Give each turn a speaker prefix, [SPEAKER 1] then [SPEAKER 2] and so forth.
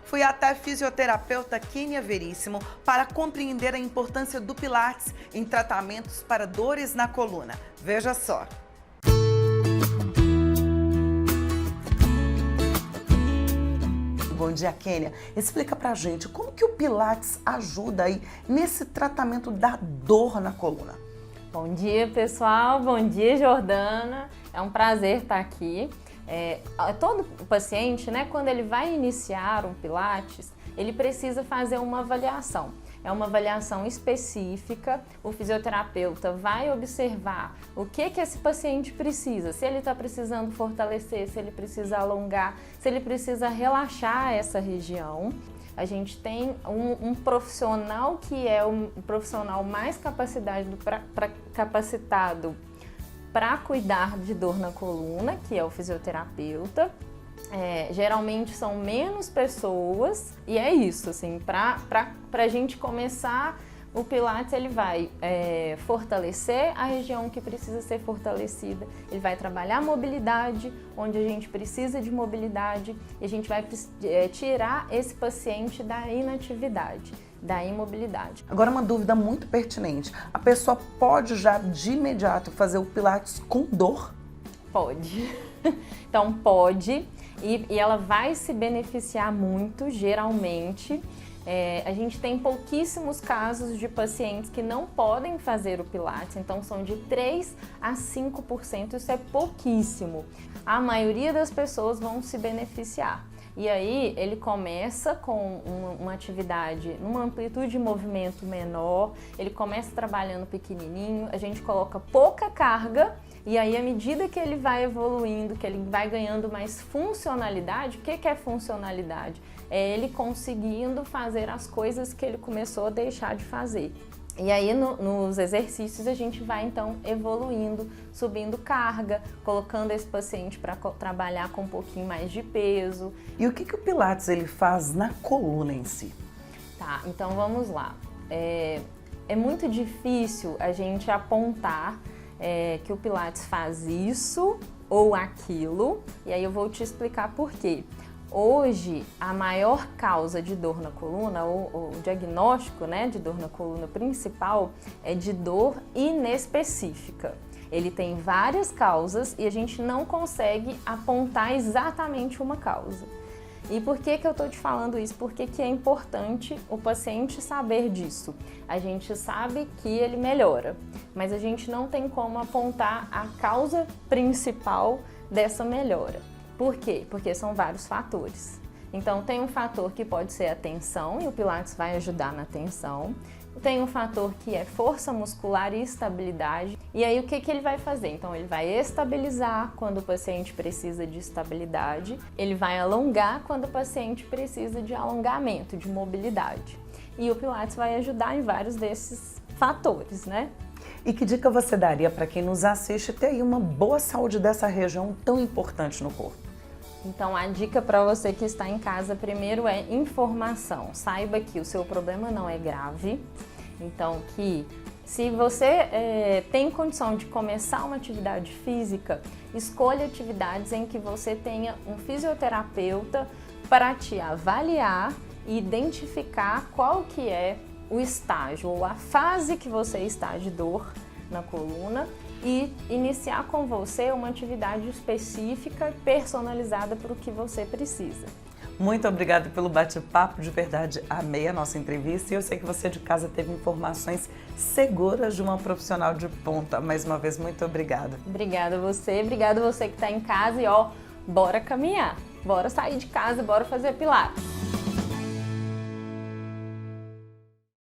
[SPEAKER 1] fui até a fisioterapeuta Kênia Veríssimo para compreender a importância do Pilates em tratamentos para dores na coluna. Veja só. Bom dia, Kênia. Explica pra gente como que o Pilates ajuda aí nesse tratamento da dor na coluna.
[SPEAKER 2] Bom dia, pessoal. Bom dia, Jordana. É um prazer estar aqui. Todo paciente, né, quando ele vai iniciar um Pilates, ele precisa fazer uma avaliação. É uma avaliação específica, o fisioterapeuta vai observar o que esse paciente precisa, se ele está precisando fortalecer, se ele precisa alongar, se ele precisa relaxar essa região. A gente tem um profissional que é o profissional mais capacitado para cuidar de dor na coluna, que é o fisioterapeuta. Geralmente são menos pessoas e é isso, assim, pra gente começar, o Pilates ele vai fortalecer a região que precisa ser fortalecida, ele vai trabalhar a mobilidade, onde a gente precisa de mobilidade, e a gente vai tirar esse paciente da inatividade, da imobilidade.
[SPEAKER 1] Agora uma dúvida muito pertinente, a pessoa pode já de imediato fazer o Pilates com dor?
[SPEAKER 2] Pode, então pode. E ela vai se beneficiar muito, geralmente. A gente tem pouquíssimos casos de pacientes que não podem fazer o Pilates, então são de 3 a 5%, isso é pouquíssimo. A maioria das pessoas vão se beneficiar. E aí ele começa com uma atividade numa amplitude de movimento menor, ele começa trabalhando pequenininho, a gente coloca pouca carga. E aí, à medida que ele vai evoluindo, que ele vai ganhando mais funcionalidade, o que é funcionalidade? É ele conseguindo fazer as coisas que ele começou a deixar de fazer. E aí, nos exercícios, a gente vai, então, evoluindo, subindo carga, colocando esse paciente para trabalhar com um pouquinho mais de peso.
[SPEAKER 1] E o que o Pilates ele faz na coluna em si?
[SPEAKER 2] Tá, então vamos lá. É muito difícil a gente apontar que o Pilates faz isso ou aquilo, e aí eu vou te explicar por quê. Hoje, a maior causa de dor na coluna, ou o diagnóstico, né, de dor na coluna principal, é de dor inespecífica. Ele tem várias causas e a gente não consegue apontar exatamente uma causa. E por que eu estou te falando isso? Porque que é importante o paciente saber disso. A gente sabe que ele melhora, mas a gente não tem como apontar a causa principal dessa melhora. Por quê? Porque são vários fatores. Então tem um fator que pode ser a tensão, e o Pilates vai ajudar na tensão. Tem um fator que é força muscular e estabilidade. E aí o que ele vai fazer? Então ele vai estabilizar quando o paciente precisa de estabilidade, ele vai alongar quando o paciente precisa de alongamento, de mobilidade. E o Pilates vai ajudar em vários desses fatores, né?
[SPEAKER 1] E que dica você daria para quem nos assiste ter aí uma boa saúde dessa região tão importante no corpo?
[SPEAKER 2] Então a dica para você que está em casa primeiro é informação. Saiba que o seu problema não é grave, então que se você tem condição de começar uma atividade física, escolha atividades em que você tenha um fisioterapeuta para te avaliar e identificar qual que é o estágio ou a fase que você está de dor na coluna e iniciar com você uma atividade específica, personalizada para o que você precisa.
[SPEAKER 1] Muito obrigada pelo bate-papo, de verdade, amei a nossa entrevista e eu sei que você de casa teve informações seguras de uma profissional de ponta. Mais uma vez, muito obrigada.
[SPEAKER 2] Obrigada a você que está em casa e bora caminhar, bora sair de casa, bora fazer Pilates.